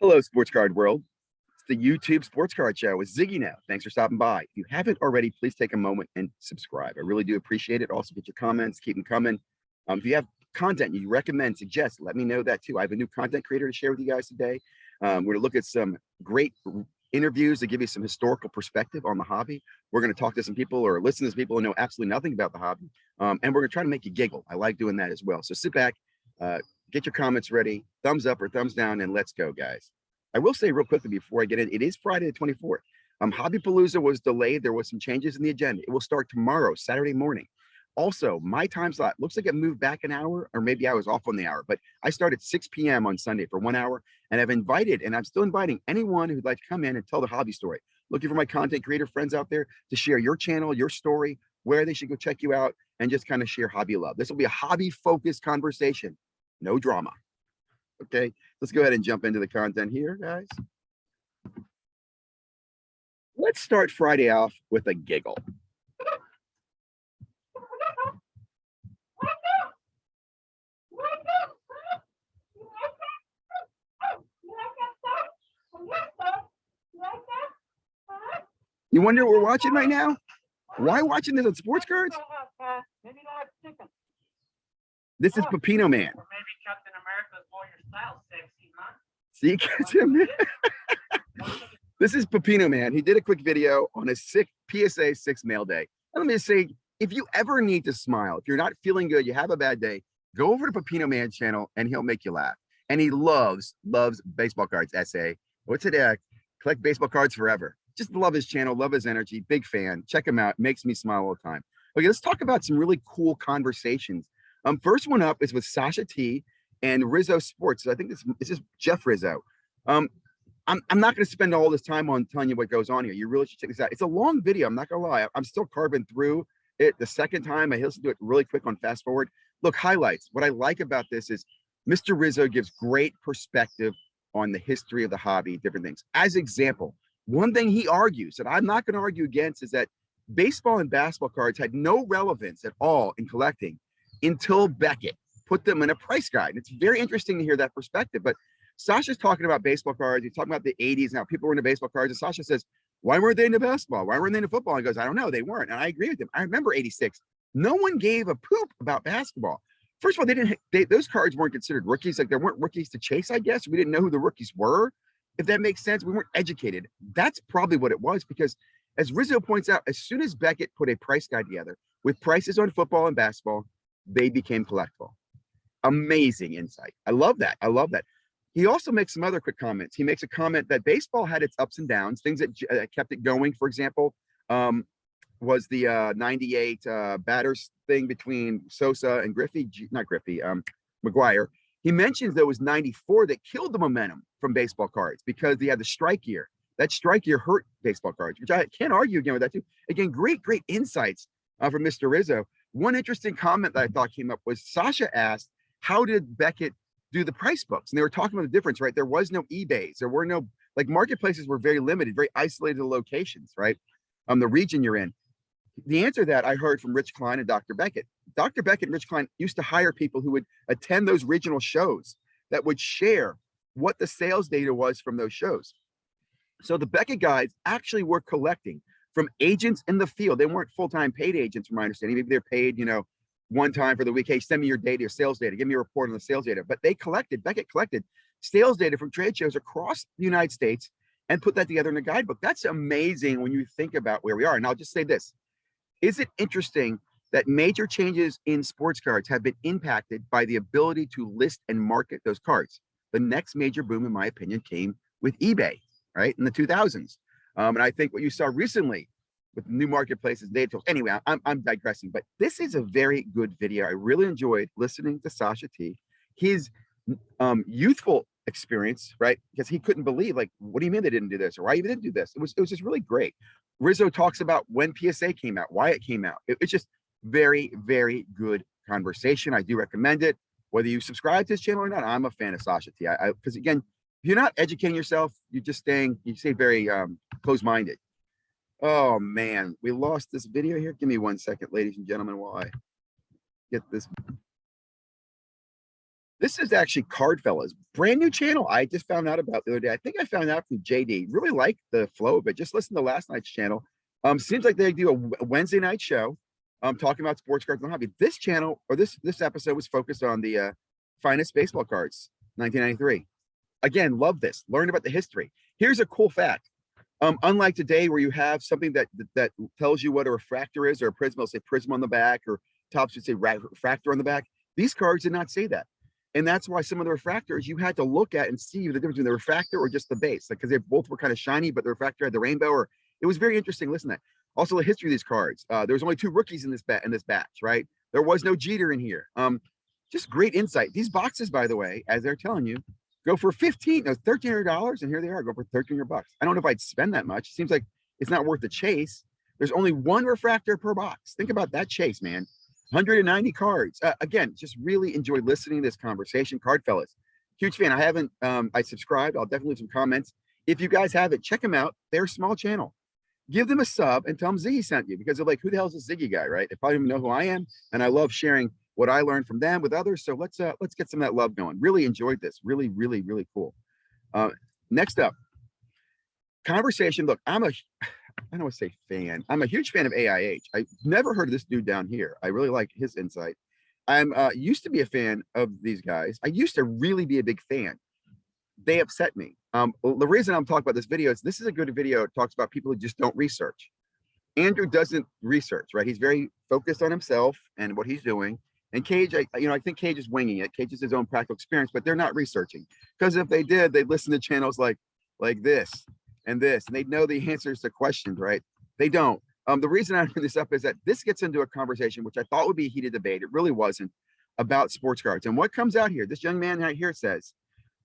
Hello, sports card world. It's the YouTube Sports Card Show with ZiggyNo. Thanks for stopping by. If you haven't already, please take a moment and subscribe. I really do appreciate it. Also, get your comments, keep them coming. If you have content you recommend, suggest, let me know that too. I have a new content creator to share with you guys today. We're going to look at some great interviews to give you some historical perspective on the hobby. We're going to talk to some people or listen to some people who know absolutely nothing about the hobby. And we're going to try to make you giggle. I like doing that as well. So sit back, get your comments ready, thumbs up or thumbs down, and let's go, guys. I will say real quickly before I get in, it is Friday the 24th. Hobbypalooza was delayed. There was some changes in the agenda. It will start tomorrow, Saturday morning. Also, my time slot looks like it moved back an hour, or maybe I was off on the hour, but I start at 6 p.m. on Sunday for 1 hour, and I've invited, and I'm still inviting anyone who'd like to come in and tell the hobby story. Looking for my content creator friends out there to share your channel, your story, where they should go check you out, and just kind of share hobby love. This will be a hobby-focused conversation. No drama. Okay, let's go ahead and jump into the content here, guys. Let's start Friday off with a giggle. You wonder what we're watching right now? Why watching this on Sports Cards? This is Pepino Man. Or maybe Captain America's Warrior Style sexy, huh? See, this is Pepino Man. He did a quick video on a PSA 6 mail day. And let me just say, if you ever need to smile, if you're not feeling good, you have a bad day, go over to Pepino Man's channel and he'll make you laugh. And he loves baseball cards. SA. What's it? Collect baseball cards forever. Just love his channel, love his energy, big fan. Check him out. Makes me smile all the time. Okay, let's talk about some really cool conversations. First one up is with Sasha T and Rizzo Sports. So I think this is Jeff Rizzo. I'm not going to spend all this time on telling you what goes on here. You really should check this out. It's a long video. I'm not going to lie. I'm still carving through it the second time. I listened to it really quick on fast forward. Look, highlights. What I like about this is Mr. Rizzo gives great perspective on the history of the hobby, different things. As example, one thing he argues that I'm not going to argue against is that baseball and basketball cards had no relevance at all in collecting until Beckett put them in a price guide. And it's very interesting to hear that perspective. But Sasha's talking about baseball cards. He's talking about the 80s now. People were into baseball cards. And Sasha says, why weren't they into basketball? Why weren't they into football? And he goes, I don't know. They weren't. And I agree with him. I remember 86. No one gave a poop about basketball. First of all, those cards weren't considered rookies. Like there weren't rookies to chase, I guess. We didn't know who the rookies were. If that makes sense, we weren't educated. That's probably what it was, because as Rizzo points out, as soon as Beckett put a price guide together with prices on football and basketball, they became collectible. Amazing insight. I love that. I love that. He also makes some other quick comments. He makes a comment that baseball had its ups and downs, things that kept it going. For example, was the 98 batters thing between Sosa and McGuire. He mentions there was 94 that killed the momentum from baseball cards because they had the strike year. That strike year hurt baseball cards, which I can't argue again with that too. Again, great insights from Mr. Rizzo. One interesting comment that I thought came up was Sasha asked, how did Beckett do the price books? And they were talking about the difference, right? There was no eBays. There were no, like, marketplaces were very limited, very isolated locations, right? The region you're in. The answer to that I heard from Rich Klein and Dr. Beckett. Dr. Beckett and Rich Klein used to hire people who would attend those regional shows that would share what the sales data was from those shows. So the Beckett guys actually were collecting from agents in the field. They weren't full-time paid agents, from my understanding. Maybe they're paid, one time for the week. Hey, send me your data, your sales data. Give me a report on the sales data. But Beckett collected sales data from trade shows across the United States and put that together in a guidebook. That's amazing when you think about where we are. And I'll just say this. Is it interesting that major changes in sports cards have been impacted by the ability to list and market those cards? The next major boom, in my opinion, came with eBay, right, in the 2000s. And I think what you saw recently with new marketplaces, data tools. Anyway, I'm digressing, but this is a very good video. I really enjoyed listening to Sasha T. His youthful experience, right? Because he couldn't believe, like, what do you mean they didn't do this, or why even didn't do this? It was just really great. Rizzo talks about when PSA came out, why it came out. It's just very good conversation. I do recommend it. Whether you subscribe to his channel or not, I'm a fan of Sasha T. Because again, if you're not educating yourself, you're just you stay very close-minded. Oh man, we lost this video here. Give me 1 second, ladies and gentlemen, while I get this This is actually Card Fellas, brand new channel. I just found out about the other day. I think I found out from JD. Really like the flow of it. Just listen to last night's channel. Seems like they do a Wednesday night show, talking about sports cards and hobby. This channel or this episode was focused on the finest baseball cards, 1993. Again, love this. Learn about the history. Here's a cool fact. Unlike today, where you have something that tells you what a refractor is, or a prism will say prism on the back, or tops would say refractor on the back. These cards did not say that. And that's why some of the refractors you had to look at and see the difference between the refractor or just the base, like, because they both were kind of shiny, but the refractor had the rainbow. Or it was very interesting. Listen to that. Also, the history of these cards. There was only 2 rookies in this batch, right? There was no Jeter in here. Just great insight. These boxes, by the way, as they're telling you, go for $1,300, and here they are, go for $1,300. I don't know if I'd spend that much. It seems like it's not worth the chase. There's only 1 refractor per box. Think about that chase, man. 190 cards. Again, just really enjoyed listening to this conversation. Card Fellas, huge fan. I haven't, I subscribed. I'll definitely leave some comments. If you guys have it, check them out. They're a small channel. Give them a sub and tell them Ziggy sent you, because they're like, who the hell is this Ziggy guy, right? They probably don't even know who I am. And I love sharing what I learned from them with others. So let's get some of that love going. Really enjoyed this. Really, really, really cool. Next up, conversation. Look, I don't want to say fan. I'm a huge fan of AIH. I've never heard of this dude down here. I really like his insight. I'm used to be a fan of these guys. I used to really be a big fan. They upset me. The reason I'm talking about this video is this is a good video. It talks about people who just don't research. Andrew doesn't research, right? He's very focused on himself and what he's doing. And Cage, I think Cage is winging it. Cage is his own practical experience, but they're not researching. Because if they did, they'd listen to channels like this and this, and they'd know the answers to questions, right? They don't. The reason I bring this up is that this gets into a conversation, which I thought would be a heated debate. It really wasn't, about sports cards. And what comes out here, this young man right here says,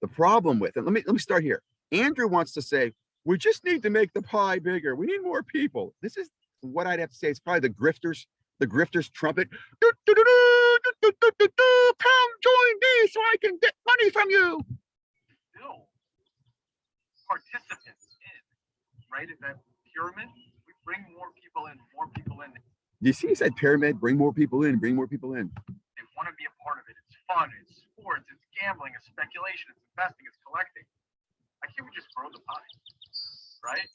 the problem with it, let me start here. Andrew wants to say, we just need to make the pie bigger. We need more people. This is what I'd have to say. It's probably the grifter's trumpet. Come join me so I can get money from you. Still, participants in, right? In that pyramid, we bring more people in. Do you see he said pyramid, bring more people in, bring more people in. They want to be a part of it. It's fun, it's sports, it's gambling, it's speculation, it's investing, it's collecting. Why can't we just grow the pie, right?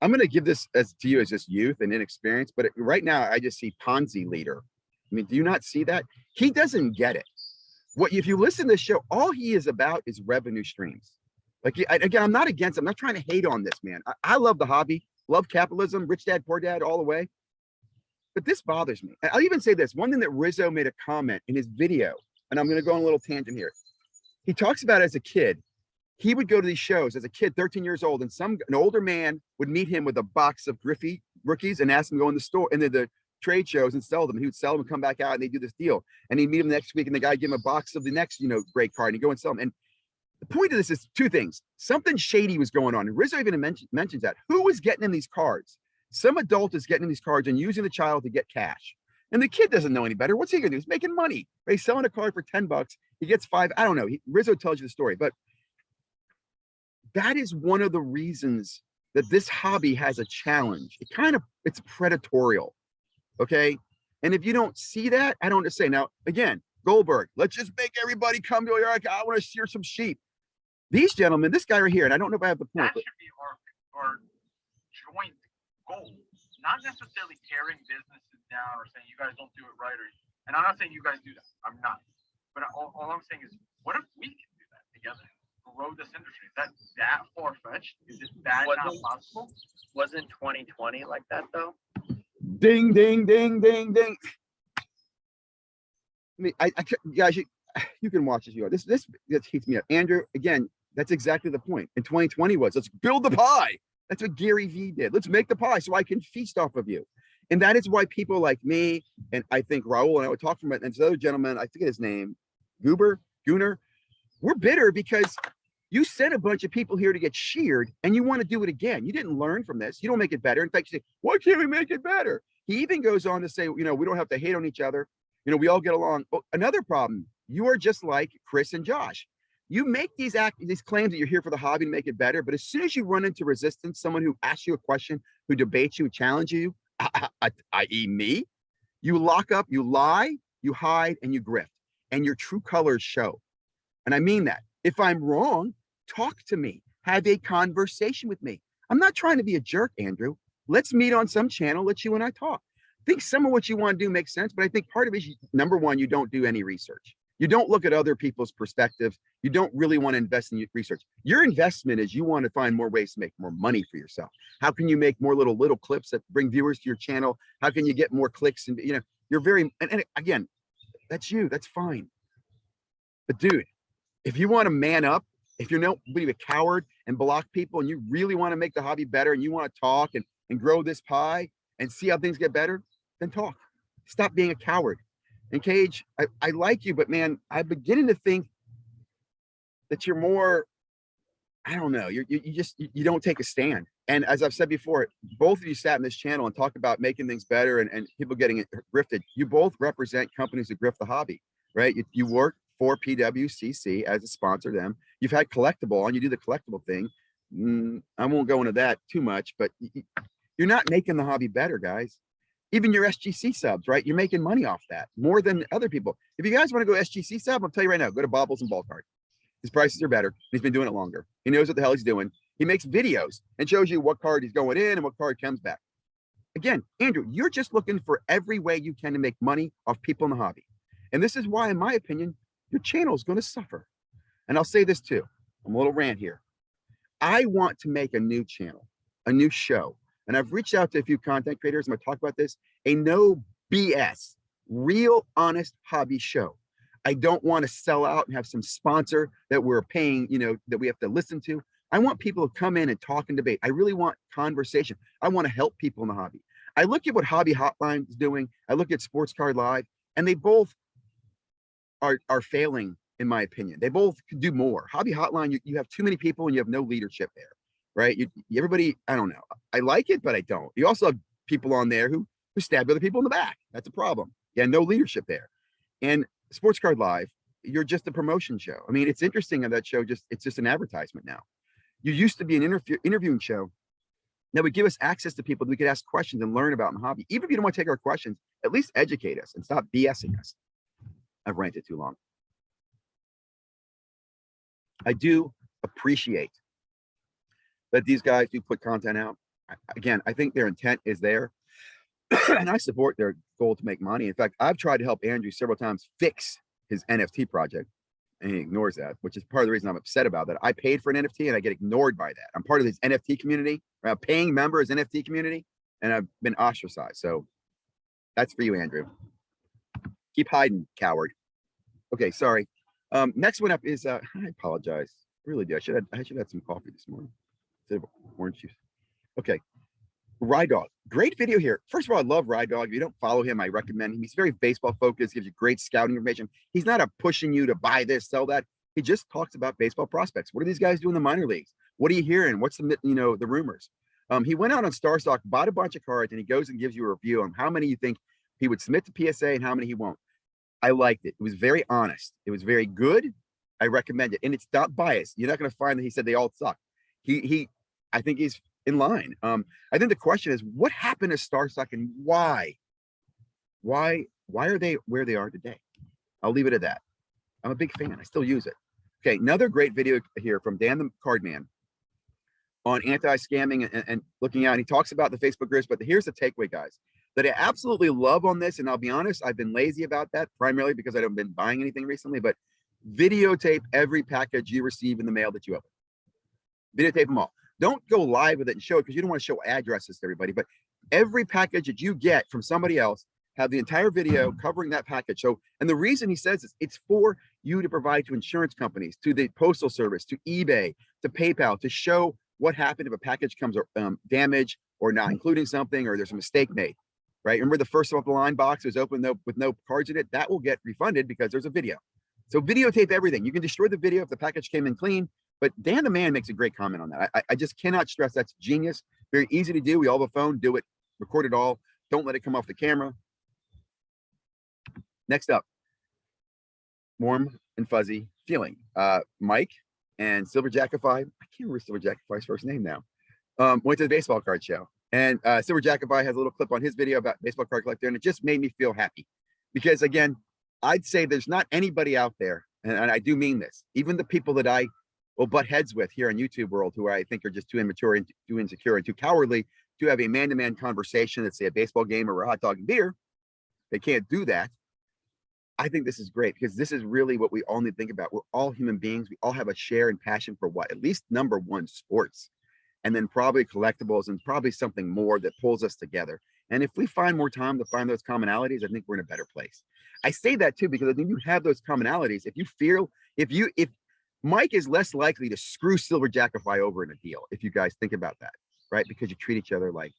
I'm going to give this to you as just youth and inexperience, but right now I just see Ponzi leader. I mean, do you not see that? He doesn't get it. If you listen to the show, all he is about is revenue streams. Like, again, I'm not trying to hate on this man. I love the hobby, love capitalism, rich dad, poor dad, all the way. But this bothers me. I'll even say this. One thing that Rizzo made a comment in his video, and I'm going to go on a little tangent here. He talks about as a kid, he would go to these shows as a kid, 13 years old, and an older man would meet him with a box of Griffey rookies and ask him to go in the store and the trade shows and sell them. He would sell them and come back out and they do this deal. And he'd meet him next week and the guy give him a box of the next, great card, and he'd go and sell them. And the point of this is 2 things. Something shady was going on. And Rizzo even mentions that. Who was getting him these cards? Some adult is getting him these cards and using the child to get cash. And the kid doesn't know any better. What's he gonna do? He's making money. He's selling a card for $10. He gets 5. I don't know. Rizzo tells you the story, but that is one of the reasons that this hobby has a challenge. It's predatorial. Okay. And if you don't see that, I don't know what to say. Now, again, Goldberg, let's just make everybody come to America. I want to shear some sheep. These gentlemen, this guy right here, and I don't know if I have the point. That should be our joint goal. Not necessarily tearing businesses down or saying you guys don't do it right, and I'm not saying you guys do that. I'm not. But all I'm saying is, what if we can do that together? Grow this industry. Is that far-fetched? Is it that not possible? Wasn't 2020 like that though? Ding, ding, ding, ding, ding. Guys, you can watch this. This heats me up. Andrew, again, that's exactly the point. In 2020 let's build the pie. That's what Gary Vee did. Let's make the pie so I can feast off of you. And that is why people like me, and I think Raul and I would talk from it, and this other gentleman, I forget his name, Gunnar, we're bitter because you sent a bunch of people here to get sheared and you want to do it again. You didn't learn from this. You don't make it better. In fact, you say, why can't we make it better? He even goes on to say, we don't have to hate on each other. We all get along. Oh, another problem, you are just like Chris and Josh. You make these claims that you're here for the hobby to make it better, but as soon as you run into resistance, someone who asks you a question, who debates you, who challenges you, i.e. me, You lock up, you lie, you hide, and you grift, and your true colors show. And I mean that. If I'm wrong, talk to me. Have a conversation with me. I'm not trying to be a jerk, Andrew. Let's meet on some channel. Let you and I talk. I think some of what you want to do makes sense, but I think part of it is, number one, you don't do any research. You don't look at other people's perspectives. You don't really want to invest in research. Your investment is you want to find more ways to make more money for yourself. How can you make more little clips that bring viewers to your channel? How can you get more clicks? And you're very, and again, that's you. That's fine. But dude, if you want to man up, if you're not be a coward and block people, and you really want to make the hobby better, and you want to talk and grow this pie and see how things get better, then talk. Stop being a coward. And Cage, I like you, but man, I'm beginning to think that you're more, I don't know, you don't take a stand. And as I've said before, both of you sat in this channel and talked about making things better and people getting grifted. You both represent companies that grift the hobby, right? You work for PWCC as a sponsor them. You've had Collectible on, you do the collectible thing. I won't go into that too much, but you're not making the hobby better, guys. Even your SGC subs, right? You're making money off that more than other people. If you guys want to go SGC sub, I'll tell you right now, go to Bobbles and Ball Card. His prices are better. He's been doing it longer. He knows what the hell he's doing. He makes videos and shows you what card he's going in and what card comes back. Again, Andrew, you're just looking for every way you can to make money off people in the hobby. And this is why, in my opinion, your channel is going to suffer. And I'll say this too. I'm a little rant here. I want to make a new channel, a new show. And I've reached out to a few content creators. I'm going to talk about this. A no BS, real honest hobby show. I don't want to sell out and have some sponsor that we're paying, that we have to listen to. I want people to come in and talk and debate. I really want conversation. I want to help people in the hobby. I look at what Hobby Hotline is doing. I look at Sports Card Live, and they both are failing, in my opinion. They both could do more. Hobby Hotline, you have too many people and you have no leadership there, right? Everybody, I don't know. I like it, but I don't. You also have people on there who stab other people in the back. That's a problem. Yeah, no leadership there. And Sports Card Live, you're just a promotion show. I mean, it's interesting on that show, it's just an advertisement now. You used to be an interviewing show that would give us access to people that we could ask questions and learn about in the hobby. Even if you don't want to take our questions, at least educate us and stop BSing us. I've ranted too long. I do appreciate that these guys do put content out. Again, I think their intent is there. And I support their goal to make money. In fact, I've tried to help Andrew several times fix his NFT project, and he ignores that, which is part of the reason I'm upset about that. I paid for an NFT and I get ignored by that. I'm part of this NFT community, a paying member of his NFT community, and I've been ostracized. So that's for you, Andrew. Keep hiding, coward. Okay, sorry. Next one up is I apologize. I really do. I should have some coffee this morning instead of orange juice. Okay. Ride Dog, great video here. First of all, I love Ride Dog. If you don't follow him, I recommend him. He's very baseball focused, gives you great scouting information. He's not pushing you to buy this, sell that. He just talks about baseball prospects. What do these guys do in the minor leagues? What are you hearing? What's the the rumors? He went out on StarStock, bought a bunch of cards, and he goes and gives you a review on how many you think he would submit to PSA and how many he won't. I liked it. It was very honest. It was very good. I recommend it, and it's not biased. You're not going to find that he said they all suck. I think he's in line. I think the question is, what happened to StarStock and why are they where they are today? I'll leave it at that. I'm a big fan. I still use it. Okay, another great video here from Dan the Cardman on anti-scamming and looking out. He talks about the Facebook groups, but here's the takeaway, guys, that I absolutely love on this. And I'll be honest, I've been lazy about that primarily because I haven't been buying anything recently, but videotape every package you receive in the mail that you open. Videotape them all. Don't go live with it and show it because you don't want to show addresses to everybody, but every package that you get from somebody else, have the entire video covering that package. So, and the reason he says is it's for you to provide to insurance companies, to the postal service, to eBay, to PayPal, to show what happened if a package comes damaged or not including something, or there's a mistake made, right? Remember the first off the line box was open with no cards in it? That will get refunded because there's a video. So videotape everything. You can destroy the video if the package came in clean, but Dan the Man makes a great comment on that. I just cannot stress that's genius. Very easy to do. We all have a phone, do it, record it all. Don't let it come off the camera. Next up, warm and fuzzy feeling. Mike and Silver Jackify. I can't remember Silver Jackify's first name now. Went to the baseball card show. And Silver Jacobite has a little clip on his video about baseball card collector, and it just made me feel happy because again, I'd say there's not anybody out there, and I do mean this, even the people that I will butt heads with here in YouTube world, who I think are just too immature and too insecure and too cowardly to have a man-to-man conversation at say a baseball game or a hot dog and beer. They can't do that. I think this is great because this is really what we all need to think about. We're all human beings. We all have a share and passion for what? At least number one, sports, and then probably collectibles and probably something more that pulls us together. And if we find more time to find those commonalities, I think we're in a better place. I say that too because I think you have those commonalities. If you feel, if Mike is less likely to screw Silver Jacobite over in a deal, if you guys think about that, right? Because you treat each other like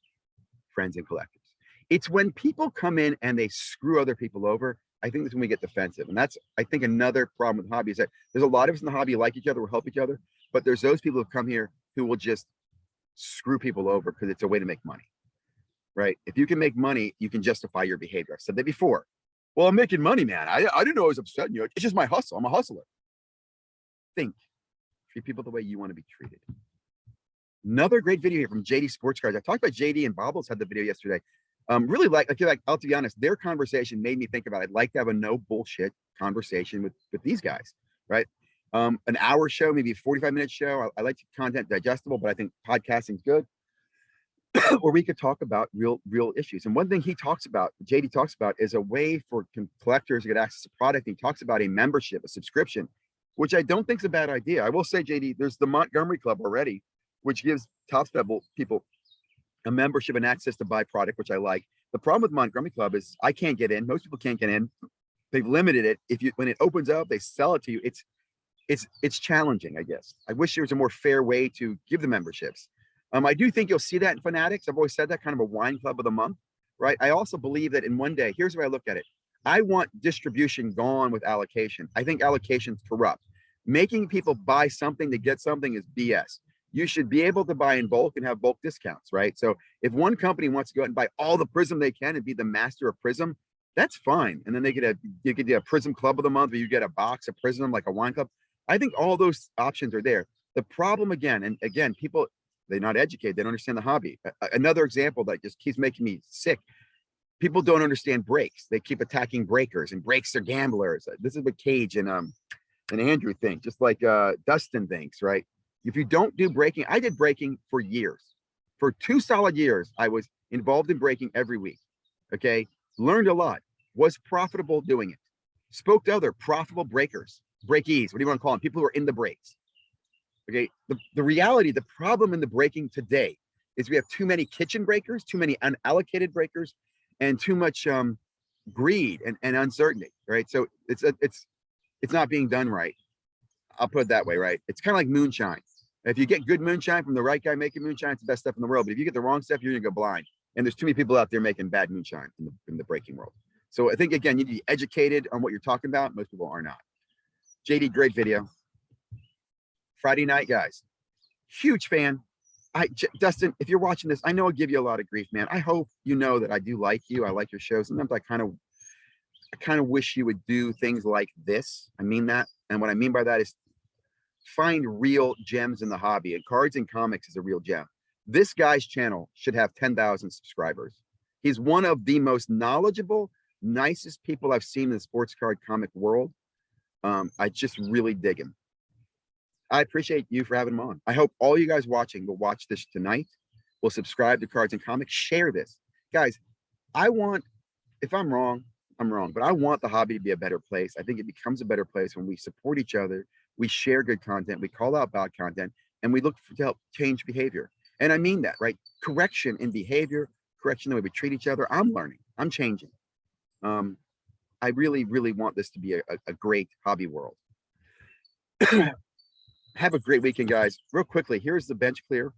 friends and collectors. It's when people come in and they screw other people over, I think that's when we get defensive. And that's, I think, another problem with the hobby is that there's a lot of us in the hobby who like each other, will help each other, but there's those people who come here who will just screw people over because it's a way to make money, right? If you can make money, you can justify your behavior. I've said that before. Well, I'm making money, man. I didn't know I was upsetting you. It's just my hustle. I'm a hustler. Think. Treat people the way you want to be treated. Another great video here from JD Sports Cards. I talked about JD and Bobbles had the video yesterday. Really I feel like, I'll to be honest, their conversation made me think about it. I'd like to have a no bullshit conversation with these guys, right? An hour show, maybe a 45-minute show. I like content digestible, but I think podcasting's good. Where we could talk about real issues. And one thing he talks about, JD talks about, is a way for collectors to get access to product. He talks about a membership, a subscription, which I don't think is a bad idea. I will say, JD, there's the Montgomery Club already, which gives top level people a membership and access to buy product, which I like. The problem with Montgomery Club is I can't get in. Most people can't get in. They've limited it. When it opens up, they sell it to you. It's challenging, I guess. I wish there was a more fair way to give the memberships. I do think you'll see that in Fanatics. I've always said that, kind of a wine club of the month, right? I also believe that in one day, here's the way I look at it. I want distribution gone with allocation. I think allocation's corrupt. Making people buy something to get something is BS. You should be able to buy in bulk and have bulk discounts, right? So if one company wants to go out and buy all the Prism they can and be the master of Prism, that's fine. And then you could do a Prism Club of the month where you get a box of Prism like a wine club. I think all those options are there. The problem again, people, they're not educated. They don't understand the hobby. Another example that just keeps making me sick. People don't understand breaks. They keep attacking breakers, and breaks are gamblers. This is what Cage and Andrew think, just like Dustin thinks, right? If you don't do breaking, I did breaking for years. For 2 solid years, I was involved in breaking every week. Okay, learned a lot. Was profitable doing it. Spoke to other profitable breakers, breakees. What do you want to call them? People who are in the breaks. Okay, the reality, the problem in the breaking today is we have too many kitchen breakers, too many unallocated breakers, and too much greed and uncertainty, right? So it's not being done right. I'll put it that way, right? It's kind of like moonshine. If you get good moonshine from the right guy making moonshine, it's the best stuff in the world. But if you get the wrong stuff, you're gonna go blind. And there's too many people out there making bad moonshine in the breaking world. So I think, again, you need to be educated on what you're talking about. Most people are not. JD, great video. Friday night, guys, huge fan. Dustin, if you're watching this, I know I'll give you a lot of grief, man. I hope you know that I do like you. I like your show. Sometimes I kind of wish you would do things like this. I mean that. And what I mean by that is find real gems in the hobby, and Cards and Comics is a real gem. This guy's channel should have 10,000 subscribers. He's one of the most knowledgeable, nicest people I've seen in the sports card comic world. I just really dig him. I appreciate you for having him on. I hope all you guys watching will watch this tonight. Will subscribe to Cards and Comics. Share this. Guys, if I'm wrong, I'm wrong, but I want the hobby to be a better place. I think it becomes a better place when we support each other, we share good content, we call out bad content, and we look to help change behavior. And I mean that, right? Correction in behavior, correction the way we treat each other. I'm learning, I'm changing. I really, really want this to be a great hobby world. Have a great weekend, guys. Real quickly, here's the bench clear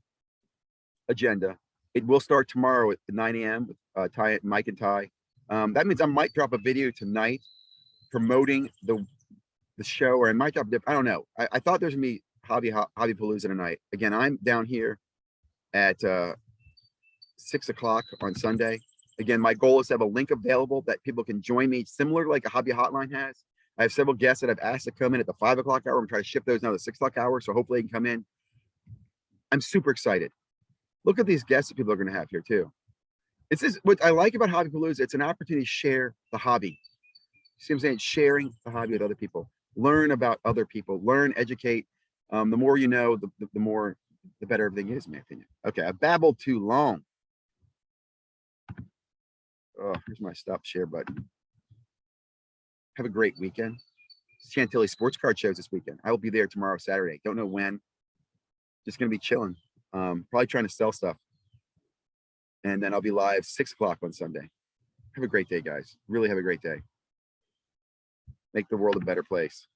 agenda. It will start tomorrow at 9 a.m. with Mike and Ty. That means I might drop a video tonight promoting the show, or I might drop I don't know. I thought there's gonna be Hobby Palooza tonight. Again, I'm down here at 6 o'clock on Sunday. Again, my goal is to have a link available that people can join me, similar to like a Hobby Hotline has. I have several guests that I've asked to come in at the 5 o'clock hour. I'm trying to ship those now to the 6 o'clock hour, so hopefully they can come in. I'm super excited. Look at these guests that people are going to have here too. It's this, what I like about Hobbypalooza, it's an opportunity to share the hobby. See what I'm saying? Sharing the hobby with other people. Learn about other people. Learn, educate. The more you know, the more, the better everything is, in my opinion. Okay, I babbled too long. Oh, here's my stop share button. Have a great weekend. Chantilly Sports Card shows this weekend. I will be there tomorrow, Saturday. Don't know when. Just gonna be chilling. Probably trying to sell stuff. And then I'll be live 6 o'clock on Sunday. Have a great day, guys. Really have a great day. Make the world a better place.